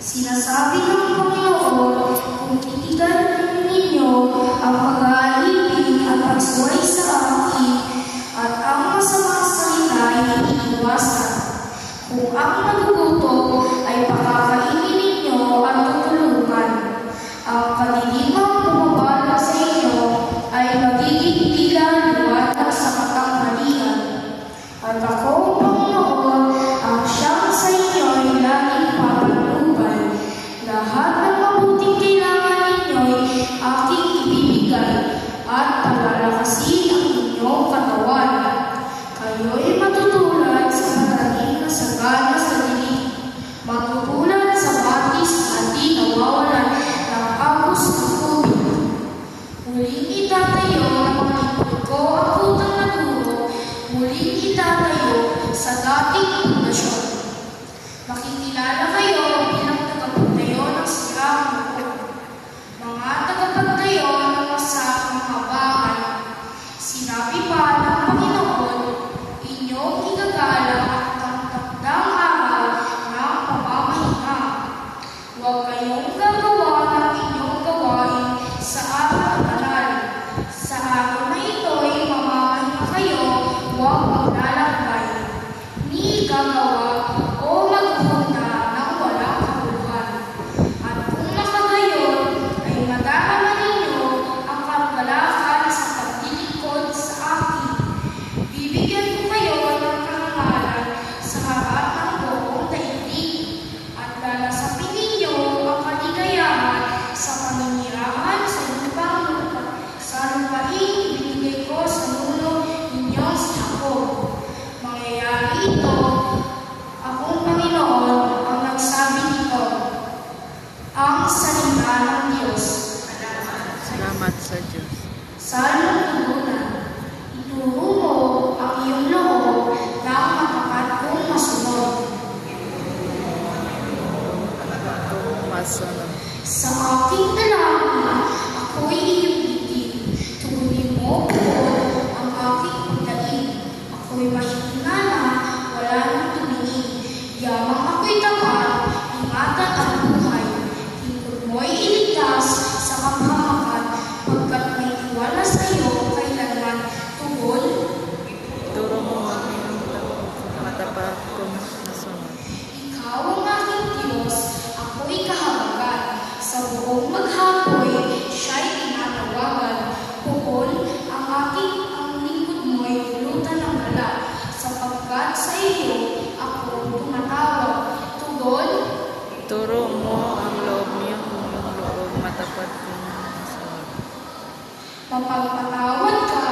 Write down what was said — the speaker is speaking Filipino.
Sinasabi ng Panginoon, kung titigan ninyo ang pag-aalipin at pagsuway sa akin, at ang masamang salita ay iniiwasan. Kung ang nagugutom ay pakakainin ninyo at tutulungan, ang kadidimang bumabala sa inyo ay magiging bilang liwanag sa katanghalian. At ako, Panginoon, ang siyang sa inyo ay laging papatnubay. Lahat ng mabuting kailangan ninyo'y aking ibibigay at palalakasin ang inyong katawan. Kayo'y matutulad sa matalim na sagana sa dilig, matutulad sa batis na di nawawalan ng agos ng tubig. Muling itatayo ng malipot ko ang utang na guro, muling itatayo sa dating pundasyon. Makikilala kayo bilang tagapagtayo ng sirang loob, mga tagapagtayo ng masakang habangan. Sinabi pa ng Panginoon, inyong igagalang ang takdang araw ng pamamahinga. Huwag kayong gagawa ng inyong gawain sa araw-aral. Sa araw na ito'y mamamahinga kayo, huwag maglalakbay, ni gagawa o maghunda ng walang kabuluhan. At kung nakagayon, ay madaraman ninyo ang kagalakan sa paglilingkod sa akin. Bibigyan ko kayo ng karangalan sa harap ng buong daigdig, at lalasapin ninyo ang kaligayahan sa paninirahan sa lupaing ibinigay ko sa nuno ninyong si Jacob. Mangyayari ito, akong Panginoon ang nagsabi nito. Ang salita ng Diyos. Salamat sa Diyos. Salmo una, ituro mo ang iyong loob ng matapat kong masunod. Masunod. Sa aking dalangin, ako'y iyong bigin. Tugunin mo po ang aking daig. Ako'y mahinana, wala nang tumingin. Yamang ako'y tapat, ingatan ang buhay. Hingkod mo'y iligtas sa kapahamakan, pagkat may tiwala sa iyo kailanman. Tugol, Turo mo ang iyong matapat kong masunod. ikaw ang aking Diyos, ako'y kahabagan. Sa buong maghapoy, siya'y tinatawagan. Tugol, ang lingkod mo'y pulutan ng gala, sapagkat sa iyo ako tumatawag. Tugol, Turo mo ang loob niyo, ang iyong loob matapat kong masunod. mapagpatawad ka